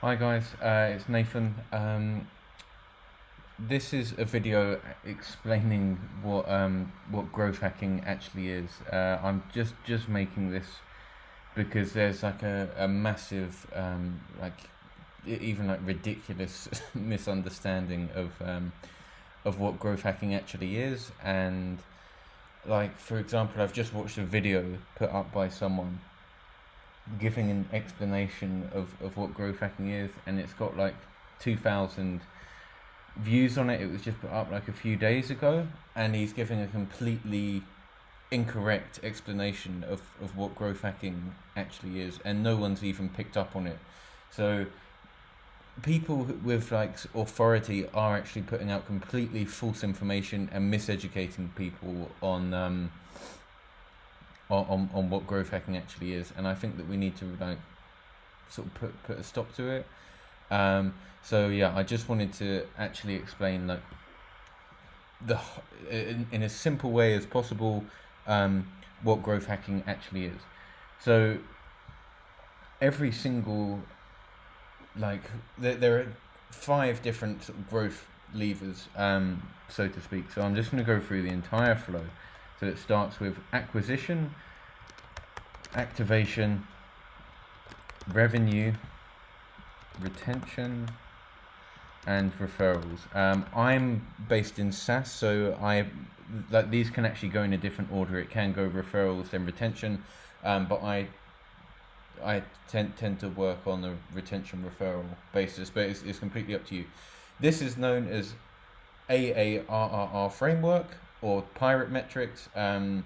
Hi guys, it's Nathan. This is a video explaining what growth hacking actually is. I'm just making this because there's like a massive even like ridiculous misunderstanding of what growth hacking actually is. And like, for example, I've just watched a video put up by someone giving an explanation of what growth hacking is, and it's got like 2,000 views on it. It was just put up like a few days ago, and he's giving a completely incorrect explanation of what growth hacking actually is, and no one's even picked up on it. So people with like authority are actually putting out completely false information and miseducating people on what growth hacking actually is, and I think that we need to like sort of put a stop to it. So yeah, I just wanted to actually explain like in as simple way as possible what growth hacking actually is. So every single there are 5 different sort of growth levers, so to speak. So I'm just going to go through the entire flow. So it starts with acquisition, activation, revenue, retention, and referrals. I'm based in SaaS, so these can actually go in a different order. It can go referrals then retention, but I tend to work on a retention referral basis, but it's completely up to you. This is known as AARRR framework or pirate metrics, and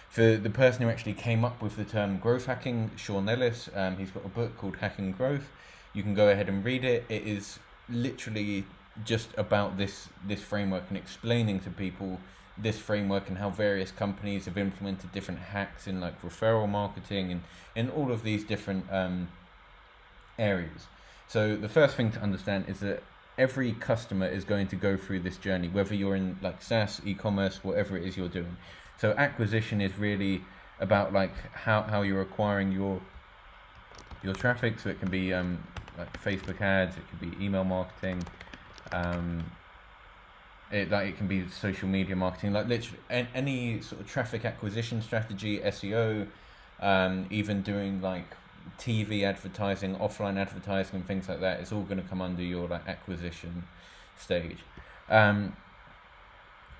for the person who actually came up with the term growth hacking, Sean Ellis, he's got a book called Hacking Growth. You can go ahead and read it. It is literally just about this framework and explaining to people this framework and how various companies have implemented different hacks in like referral marketing and in all of these different areas. So the first thing to understand is that every customer is going to go through this journey, whether you're in like SaaS, e-commerce, whatever it is you're doing. So acquisition is really about like how you're acquiring your traffic. So it can be like Facebook ads, it could be email marketing, it can be social media marketing, like literally any sort of traffic acquisition strategy, SEO, even doing like TV advertising, offline advertising, and things like that. It's all going to come under your like acquisition stage.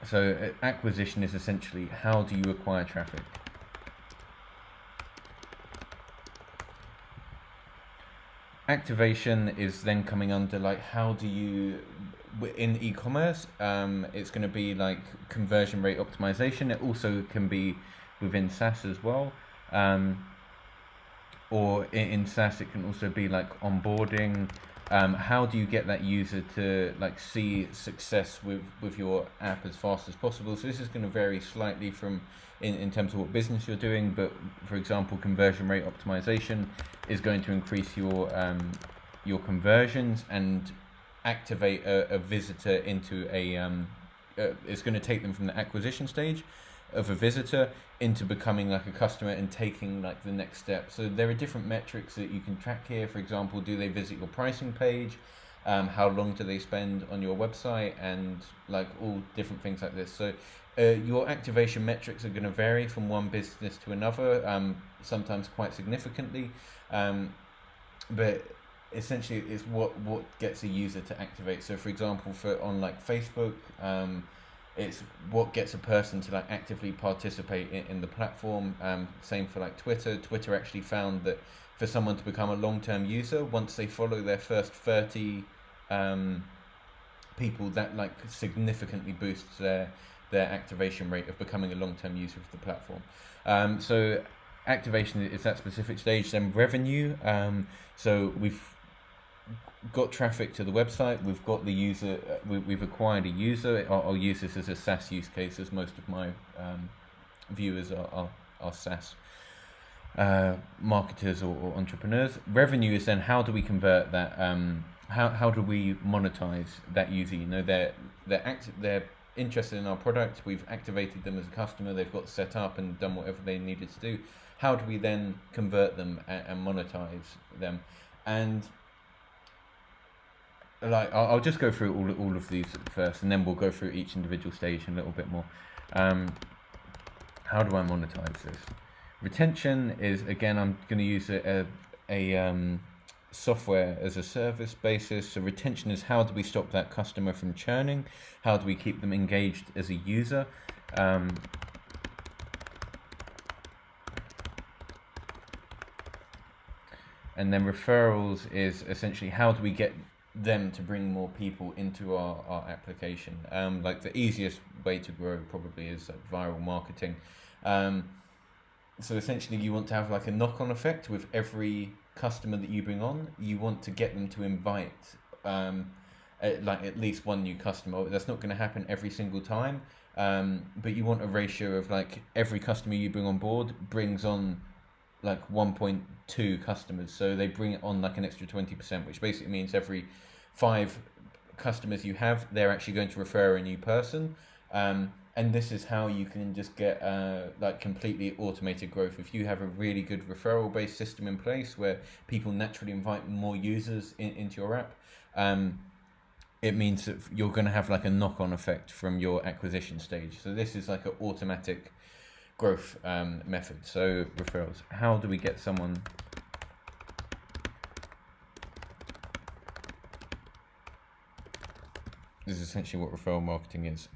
So acquisition is essentially how do you acquire traffic. Activation is then coming under like how do you, in e-commerce, it's going to be like conversion rate optimization. It also can be within SaaS as well, or in SaaS it can also be like onboarding. How do you get that user to like see success with your app as fast as possible? So this is going to vary slightly from in terms of what business you're doing, but for example, conversion rate optimization is going to increase your conversions and activate a visitor into it's going to take them from the acquisition stage of a visitor into becoming like a customer and taking like the next step. So there are different metrics that you can track here. For example, do they visit your pricing page? How long do they spend on your website? And like all different things like this. So your activation metrics are going to vary from one business to another, sometimes quite significantly, but essentially it's what gets a user to activate. So for example, on like Facebook, it's what gets a person to like actively participate in the platform. Same for like Twitter. Twitter actually found that for someone to become a long-term user, once they follow their first 30 people, that like significantly boosts their activation rate of becoming a long-term user of the platform. So activation is that specific stage. Then revenue. So we've got traffic to the website, we've got the user, we've acquired a user. I'll use this as a SaaS use case, as most of my viewers are SaaS marketers or entrepreneurs. Revenue is then how do we convert that, how do we monetize that user? You know, they're interested in our product, we've activated them as a customer, they've got set up and done whatever they needed to do. How do we then convert them and monetize them? And like I'll just go through all of these first, and then we'll go through each individual stage a little bit more. How do I monetize this? Retention is, again, I'm going to use a software as a service basis. So retention is, how do we stop that customer from churning? How do we keep them engaged as a user? And then referrals is essentially, how do we get them to bring more people into our application? Like the easiest way to grow probably is like viral marketing. So essentially you want to have like a knock-on effect with every customer that you bring on. You want to get them to invite like at least one new customer. That's not going to happen every single time, but you want a ratio of like every customer you bring on board brings on like 1.2 customers, so they bring it on like an extra 20%, which basically means every 5 customers you have, they're actually going to refer a new person. And this is how you can just get like completely automated growth. If you have a really good referral based system in place where people naturally invite more users into your app, it means that you're going to have like a knock-on effect from your acquisition stage. So this is like an automatic growth method. So referrals, how do we get someone? This is essentially what referral marketing is.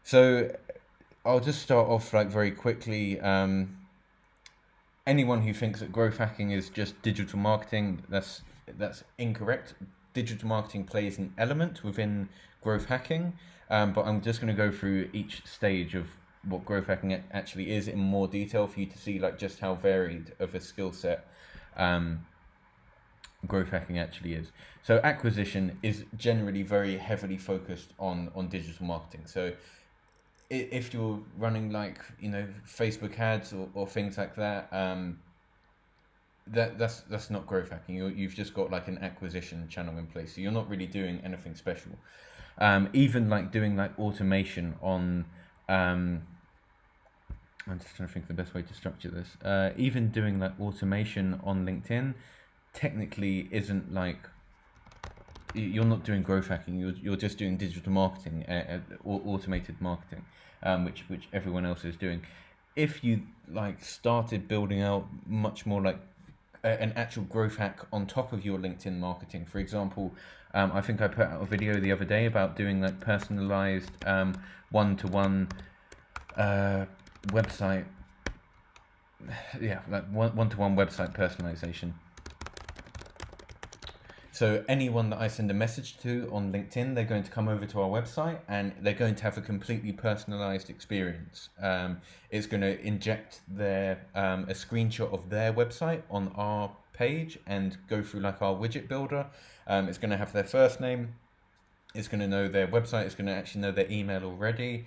So I'll just start off like very quickly. Anyone who thinks that growth hacking is just digital marketing, that's incorrect. Digital marketing plays an element within growth hacking, but I'm just going to go through each stage of what growth hacking actually is in more detail for you to see like just how varied of a skill set growth hacking actually is. So acquisition is generally very heavily focused on digital marketing. So if you're running like Facebook ads or things like that, that's not growth hacking. You've just got like an acquisition channel in place, so you're not really doing anything special. Even like doing like automation on I'm just trying to think of the best way to structure this. Even doing like automation on LinkedIn technically isn't like, you're not doing growth hacking. You're just doing digital marketing, or automated marketing, which everyone else is doing. If you like started building out much more like an actual growth hack on top of your LinkedIn marketing, for example, I think I put out a video the other day about doing like personalized one-to-one website, like one-to-one website personalization. So anyone that I send a message to on LinkedIn, they're going to come over to our website and they're going to have a completely personalized experience. It's going to inject a screenshot of their website on our page and go through like our widget builder. It's going to have their first name. It's going to know their website. It's going to actually know their email already.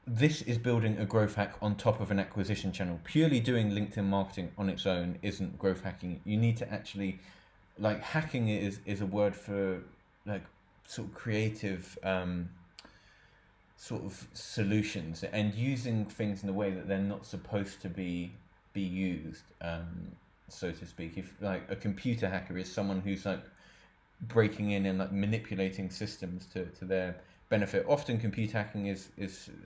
This is building a growth hack on top of an acquisition channel. Purely doing LinkedIn marketing on its own isn't growth hacking. You need to actually, like, hacking is a word for like sort of creative sort of solutions and using things in a way that they're not supposed to be used, so to speak. If like a computer hacker is someone who's like breaking in and like manipulating systems to their benefit. Often computer hacking is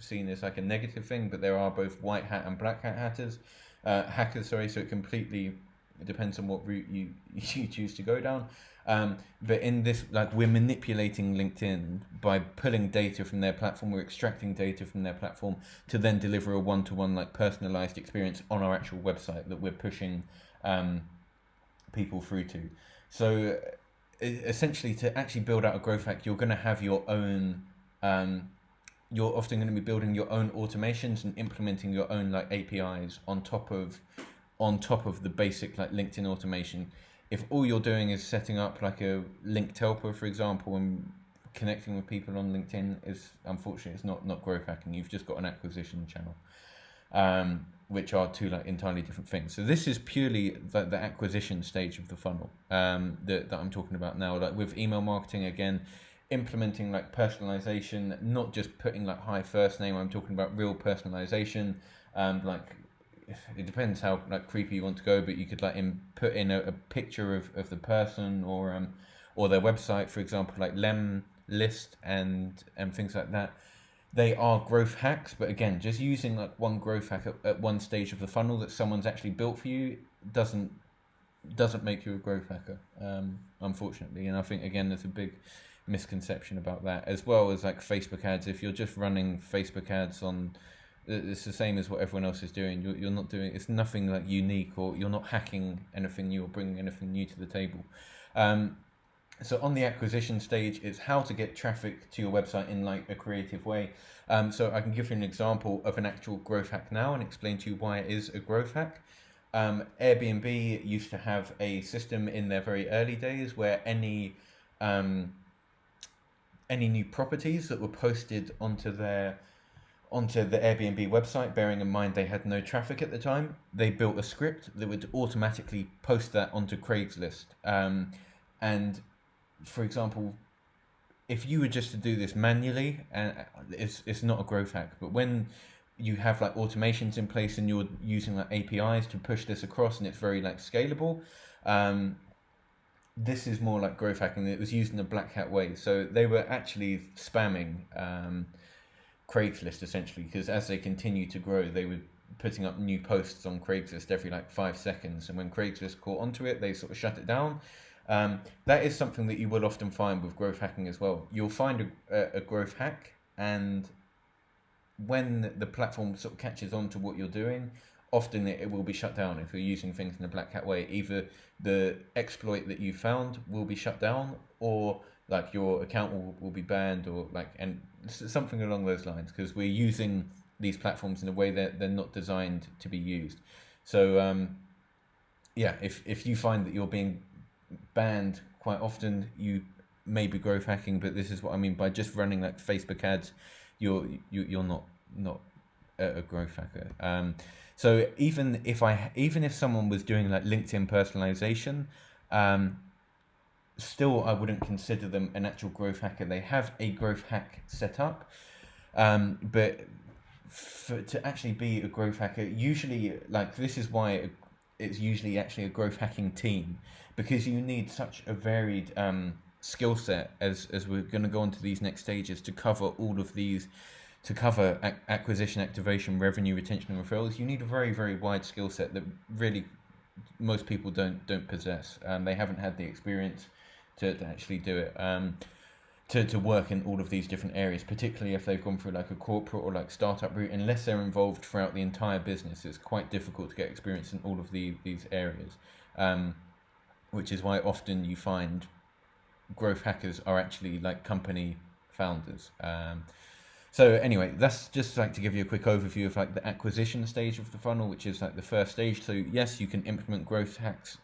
seen as like a negative thing, but there are both white hat and black hat hackers, so it completely depends on what route you choose to go down. But in this, like, we're manipulating LinkedIn by pulling data from their platform, we're extracting data from their platform to then deliver a one-to-one like personalized experience on our actual website that we're pushing people through to. So essentially, to actually build out a growth hack, you're going to have your own you're often going to be building your own automations and implementing your own like APIs on top of the basic like LinkedIn automation. If all you're doing is setting up like a linked helper, for example, and connecting with people on LinkedIn, unfortunately it's not growth hacking. You've just got an acquisition channel, which are two like entirely different things. So this is purely the acquisition stage of the funnel that I'm talking about now. Like with email marketing, again, implementing like personalization, not just putting like hi first name. I'm talking about real personalization, like it depends how like creepy you want to go, but you could like put in a picture of the person or their website, for example, like list and things like that. They are growth hacks, but again, just using like one growth hack at one stage of the funnel that someone's actually built for you doesn't make you a growth hacker, unfortunately. And I think again, there's a big misconception about that, as well as like Facebook ads. If you're just running Facebook ads on, it's the same as what everyone else is doing. You're not doing, it's nothing like unique, or you're not hacking anything new or bringing anything new to the table. So on the acquisition stage, it's how to get traffic to your website in like a creative way. So I can give you an example of an actual growth hack now and explain to you why it is a growth hack. Airbnb used to have a system in their very early days where any new properties that were posted onto the Airbnb website, bearing in mind they had no traffic at the time, they built a script that would automatically post that onto Craigslist. And for example, if you were just to do this manually, and it's not a growth hack, but when you have like automations in place and you're using like APIs to push this across and it's very like scalable, this is more like growth hacking. It was used in a black hat way. So they were actually spamming Craigslist essentially, because as they continue to grow, they were putting up new posts on Craigslist every like 5 seconds. And when Craigslist caught onto it, they sort of shut it down. That is something that you will often find with growth hacking as well. You'll find a growth hack, and when the platform sort of catches on to what you're doing, often it will be shut down if you're using things in a black hat way. Either the exploit that you found will be shut down, or like your account will be banned, or like, and something along those lines, because we're using these platforms in a way that they're not designed to be used. So yeah, if you find that you're being banned quite often, you may be growth hacking. But this is what I mean by just running like Facebook ads. You're not a growth hacker. So even if someone was doing like LinkedIn personalization, still I wouldn't consider them an actual growth hacker. They have a growth hack set up, but to actually be a growth hacker, usually, like, this is why it's usually actually a growth hacking team, because you need such a varied skill set, as we're going to go on to these next stages, to cover all of these, to cover acquisition, activation, revenue, retention, and referrals. You need a very, very wide skill set that really most people don't possess. They haven't had the experience to actually do it, to work in all of these different areas, particularly if they've gone through like a corporate or like startup route. Unless they're involved throughout the entire business, it's quite difficult to get experience in all of these areas, which is why often you find growth hackers are actually like company founders. So anyway, that's just like to give you a quick overview of like the acquisition stage of the funnel, which is like the first stage. So yes, you can implement growth hacks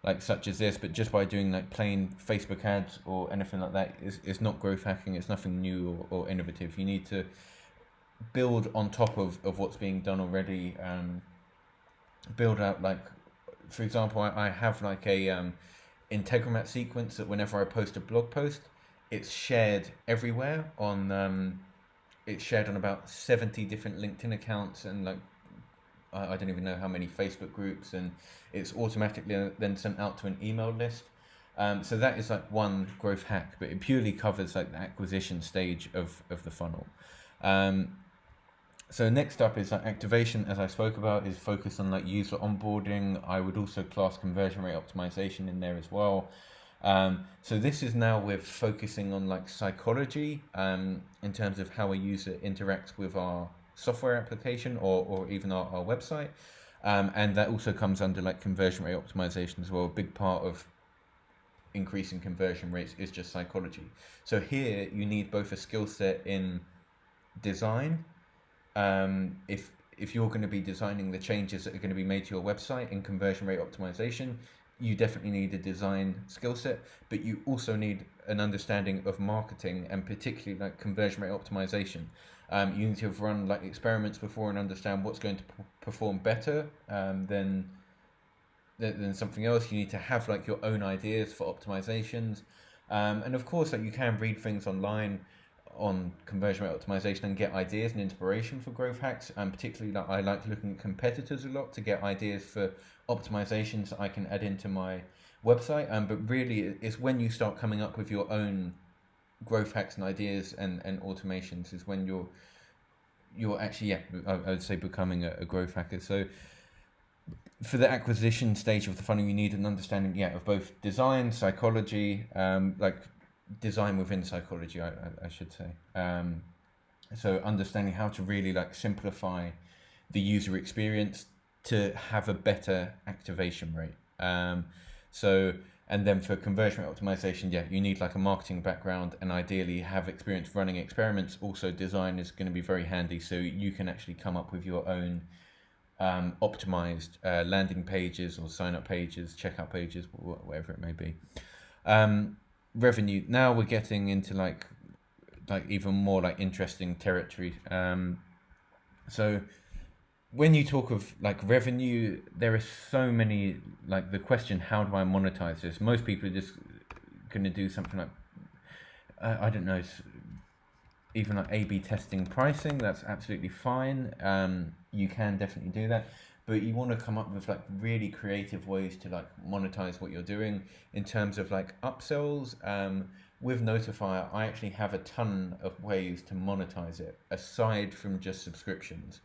like such as this, but just by doing like plain Facebook ads or anything like that is not growth hacking. It's nothing new or innovative. You need to build on top of what's being done already. Build out, like, for example, I have like a Integromat sequence that whenever I post a blog post, it's shared everywhere on it's shared on about 70 different LinkedIn accounts, and like I don't even know how many Facebook groups, and it's automatically then sent out to an email list. So that is like one growth hack, but it purely covers like the acquisition stage of the funnel. So next up is like activation, as I spoke about, is focused on like user onboarding. I would also class conversion rate optimization in there as well. So this is now we're focusing on like psychology, in terms of how a user interacts with our software application or even our website. And that also comes under like conversion rate optimization as well. A big part of increasing conversion rates is just psychology. So here you need both a skill set in design. If you're going to be designing the changes that are going to be made to your website in conversion rate optimization, you definitely need a design skill set, but you also need an understanding of marketing, and particularly like conversion rate optimization. You need to have run like experiments before and understand what's going to perform better than something else. You need to have like your own ideas for optimizations, and of course, like, you can read things online on conversion rate optimization and get ideas and inspiration for growth hacks. And particularly, like, I like looking at competitors a lot to get ideas for optimizations that I can add into my website. But really, it's when you start coming up with your own growth hacks and ideas and automations is when you're actually, yeah, I would say becoming a growth hacker. So for the acquisition stage of the funnel, you need an understanding, yeah, of both design, psychology, like design within psychology, I should say. So understanding how to really like simplify the user experience to have a better activation rate. And then for conversion rate optimization, yeah, you need like a marketing background and ideally have experience running experiments. Also, design is going to be very handy, so you can actually come up with your own optimized landing pages or sign up pages, checkout pages, whatever it may be. Revenue. Now we're getting into like even more like interesting territory. So when you talk of like revenue, there are so many, like the question, how do I monetize this? Most people are just going to do something like, I don't know, even like A/B testing pricing. That's absolutely fine. You can definitely do that, but you want to come up with like really creative ways to like monetize what you're doing in terms of like upsells. With Notifier, I actually have a ton of ways to monetize it aside from just subscriptions.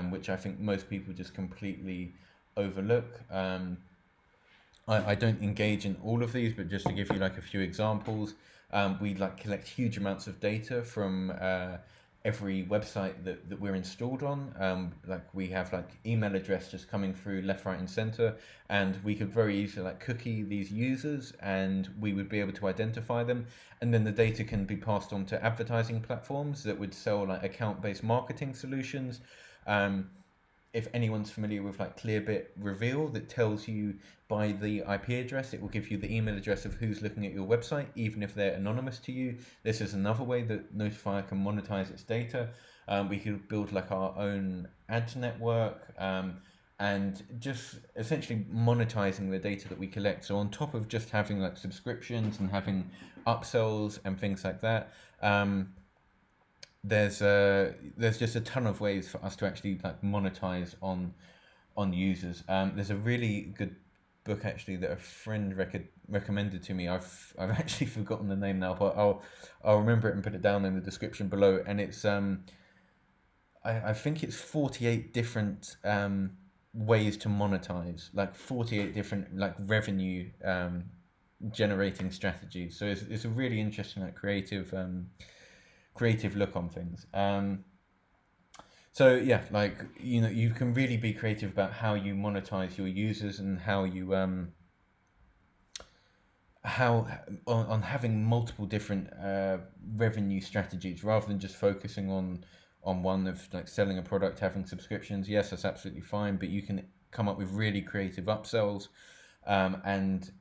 Which I think most people just completely overlook. I don't engage in all of these, but just to give you like a few examples, we like collect huge amounts of data from every website that we're installed on. Like we have like email address just coming through left, right, and center, and we could very easily like cookie these users, and we would be able to identify them, and then the data can be passed on to advertising platforms that would sell like account-based marketing solutions. If anyone's familiar with like Clearbit Reveal, that tells you by the IP address, it will give you the email address of who's looking at your website, even if they're anonymous to you. This is another way that Notifier can monetize its data. We could build like our own ads network, and just essentially monetizing the data that we collect. So on top of just having like subscriptions and having upsells and things like that, there's just a ton of ways for us to actually like monetize on users. There's a really good book actually that a friend recommended to me. I've actually forgotten the name now, but I'll remember it and put it down in the description below. And it's I think it's 48 different ways to monetize, like 48 different like revenue generating strategies. So it's a really interesting like creative look on things. So yeah, like, you know, you can really be creative about how you monetize your users and how you how on having multiple different revenue strategies rather than just focusing on one of like selling a product, having subscriptions. Yes, that's absolutely fine, but you can come up with really creative upsells, and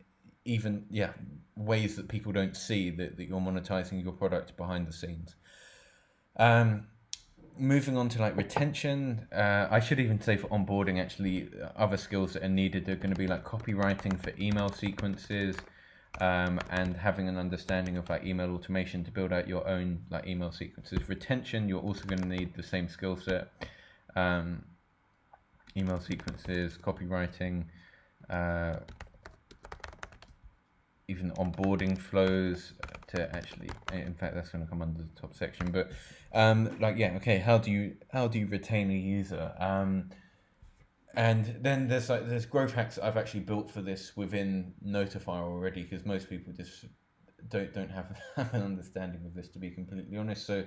even ways that people don't see that you're monetizing your product behind the scenes. Moving on to like retention, I should even say for onboarding, actually, other skills that are needed are going to be like copywriting for email sequences, and having an understanding of like email automation to build out your own like email sequences. Retention, you're also going to need the same skill set, email sequences, copywriting, even onboarding flows to actually, in fact, that's going to come under the top section, but how do you retain a user? And then there's growth hacks that I've actually built for this within Notifier already, because most people just don't have an understanding of this, to be completely honest. So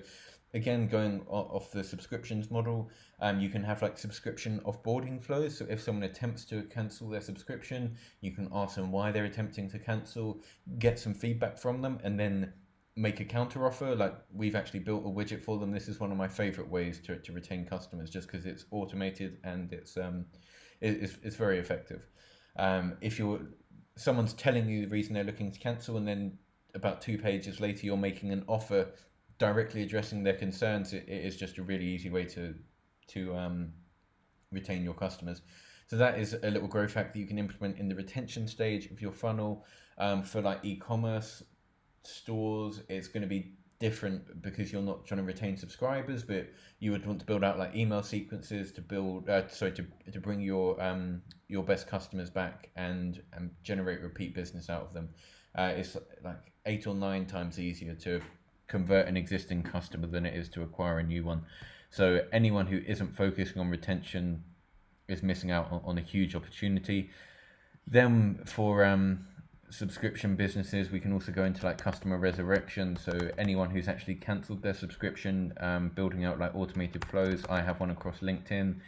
again, going off the subscriptions model, you can have like subscription offboarding flows. So if someone attempts to cancel their subscription, you can ask them why they're attempting to cancel, get some feedback from them, and then make a counter offer. Like, we've actually built a widget for them. This is one of my favorite ways to retain customers, just because it's automated and it's very effective. If someone's telling you the reason they're looking to cancel, and then about 2 pages later you're making an offer directly addressing their concerns, it is just a really easy way to retain your customers. So that is a little growth hack that you can implement in the retention stage of your funnel. For like e-commerce stores, it's going to be different because you're not trying to retain subscribers, but you would want to build out like email sequences to build, to bring your best customers back and generate repeat business out of them. It's like 8 or 9 times easier to convert an existing customer than it is to acquire a new one. So anyone who isn't focusing on retention is missing out on a huge opportunity. Then for subscription businesses, we can also go into like customer resurrection. So anyone who's actually cancelled their subscription, building out like automated flows. I have one across LinkedIn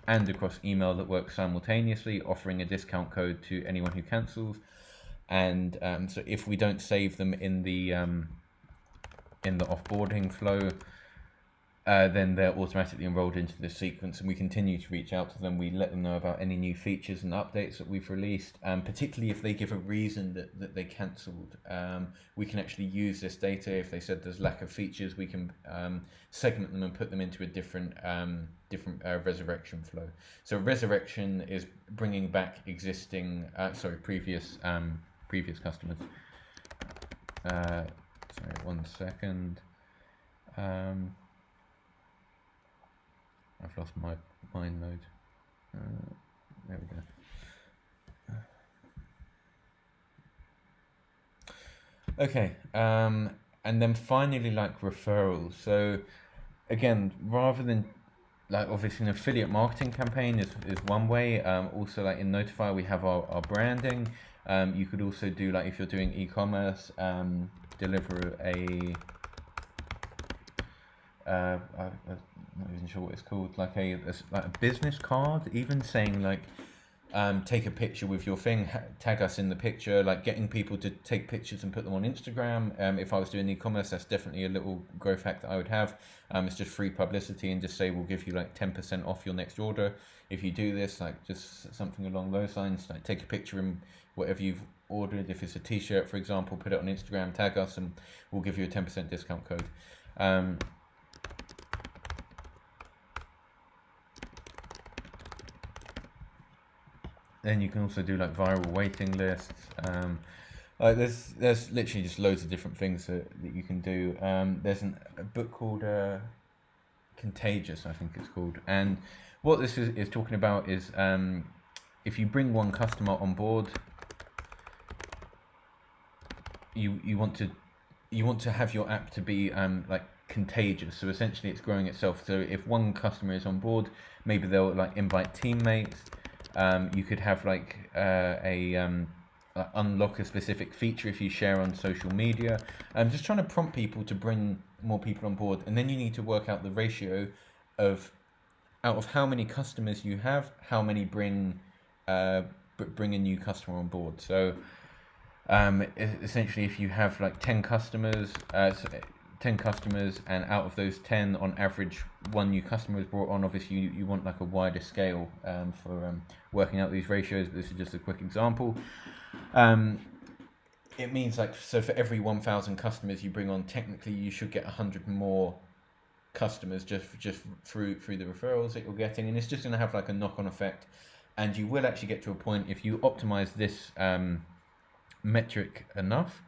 and across email that works simultaneously, offering a discount code to anyone who cancels. And so if we don't save them in the offboarding flow, then they're automatically enrolled into the sequence, and we continue to reach out to them. We let them know about any new features and updates that we've released, particularly if they give a reason that they cancelled. We can actually use this data. If they said there's lack of features, we can segment them and put them into a different resurrection flow. So resurrection is bringing back previous customers. Sorry, 1 second. I've lost my mind mode. There we go. Okay, and then finally, like referrals. So again, rather than like obviously an affiliate marketing campaign is one way. Also like in Notify we have our branding. You could also do like if you're doing e-commerce, deliver a I'm not even sure what it's called, like a business card, even saying like take a picture with your thing, tag us in the picture, like getting people to take pictures and put them on Instagram. If I was doing e-commerce, that's definitely a little growth hack that I would have. It's just free publicity, and just say we'll give you like 10% off your next order if you do this, like just something along those lines. Like take a picture in whatever you've ordered. If it's a t-shirt, for example, put it on Instagram, tag us, and we'll give you a 10% discount code. Then you can also do like viral waiting lists. Like there's literally just loads of different things that you can do. There's a book called Contagious, I think it's called. And what this is talking about is if you bring one customer on board, you want to have your app to be like contagious. So essentially it's growing itself. So if one customer is on board, maybe they'll like invite teammates. You could have like unlock a specific feature if you share on social media. Just trying to prompt people to bring more people on board, and then you need to work out the ratio of out of how many customers you have, how many bring a new customer on board. So essentially, if you have like 10 customers, and out of those 10, on average, one new customer is brought on. Obviously, you want like a wider scale for working out these ratios. This is just a quick example. It means like, so for every 1,000 customers you bring on, technically you should get 100 more customers just through the referrals that you're getting, and it's just going to have like a knock-on effect. And you will actually get to a point, if you optimize this metric enough,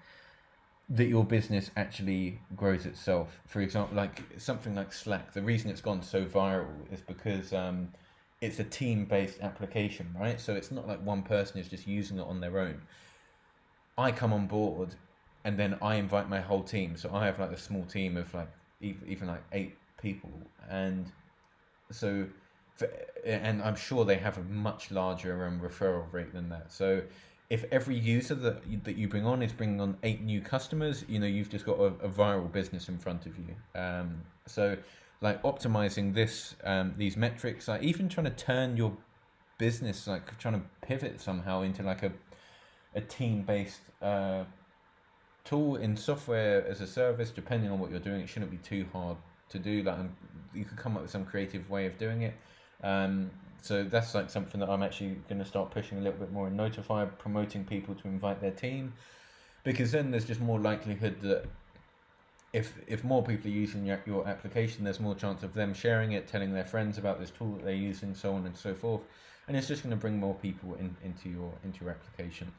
that your business actually grows itself. For example, like something like Slack, the reason it's gone so viral is because it's a team-based application, right? So it's not like one person is just using it on their own. I come on board and then I invite my whole team. So I have like a small team of like even like 8 people, and so and I'm sure they have a much larger referral rate than that. So if every user that you bring on is bringing on 8 new customers, you've just got a viral business in front of you. So like optimizing these metrics, like even trying to turn your business, like trying to pivot somehow into like a team-based tool in software as a service, depending on what you're doing. It shouldn't be too hard to do that, and you could come up with some creative way of doing it. So that's like something that I'm actually going to start pushing a little bit more in Notify, promoting people to invite their team, because then there's just more likelihood that if more people are using your application, there's more chance of them sharing it, telling their friends about this tool that they're using, so on and so forth, and it's just going to bring more people into your application.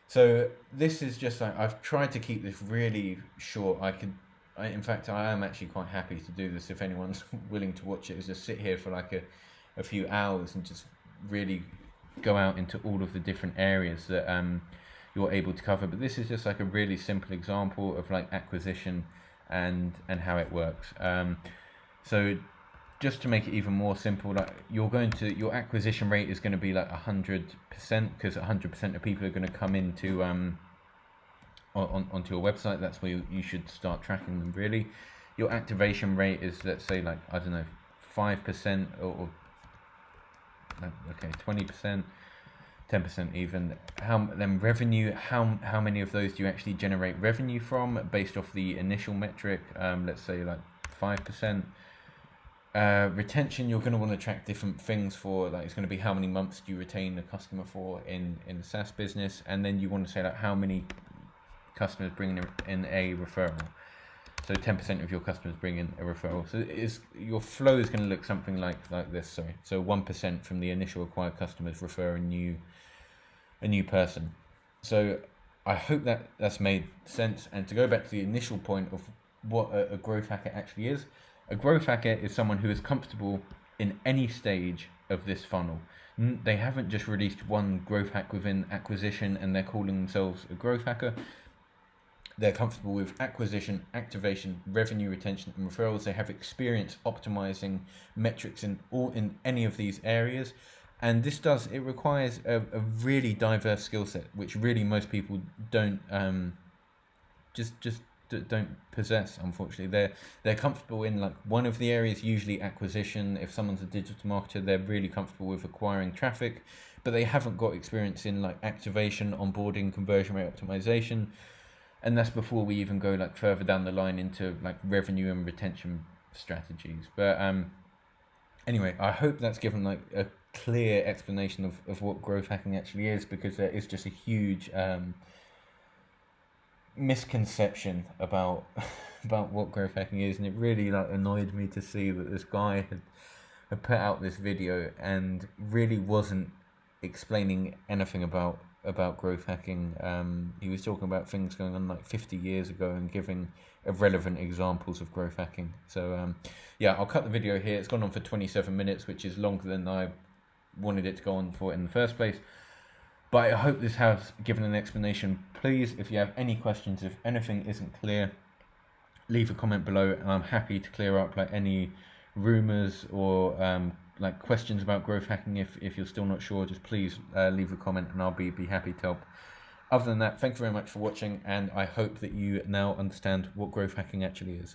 So this is just like, I've tried to keep this really short. I could in fact, I am actually quite happy to do this. If anyone's willing to watch it, is just sit here for like a few hours and just really go out into all of the different areas that you're able to cover. But this is just like a really simple example of like acquisition and how it works. So just to make it even more simple, like your acquisition rate is going to be like 100%, because 100% of people are going to come into onto your website. That's where you should start tracking them really. Your activation rate is, let's say, like, I don't know, 5% or okay, 20%, 10% even. Then revenue, how many of those do you actually generate revenue from based off the initial metric? Let's say like 5%. Retention, you're going to want to track different things for, like, it's going to be how many months do you retain a customer for in the SaaS business, and then you want to say like how many customers bring in a referral. So 10% of your customers bring in a referral. So your flow is going to look something like this. Sorry, so 1% from the initial acquired customers refer a new person. So I hope that's made sense. And to go back to the initial point of what a growth hacker actually is, a growth hacker is someone who is comfortable in any stage of this funnel. They haven't just released one growth hack within acquisition and they're calling themselves a growth hacker. They're comfortable with acquisition, activation, revenue retention, and referrals. They have experience optimizing metrics in any of these areas. And it requires a really diverse skill set, which really most people don't just don't possess, unfortunately. They're comfortable in like one of the areas, usually acquisition. If someone's a digital marketer, they're really comfortable with acquiring traffic, but they haven't got experience in like activation, onboarding, conversion rate optimization. And that's before we even go like further down the line into like revenue and retention strategies. But anyway, I hope that's given like a clear explanation of what growth hacking actually is, because there is just a huge misconception about what growth hacking is, and it really like annoyed me to see that this guy had put out this video and really wasn't explaining anything about growth hacking. He was talking about things going on like 50 years ago and giving irrelevant examples of growth hacking. So yeah, I'll cut the video here. It's gone on for 27 minutes, which is longer than I wanted it to go on for in the first place. But I hope this has given an explanation. Please, if you have any questions, if anything isn't clear, leave a comment below, and I'm happy to clear up like any rumors or like questions about growth hacking. If you're still not sure, just please leave a comment and I'll be happy to help. Other than that, thank you very much for watching, and I hope that you now understand what growth hacking actually is.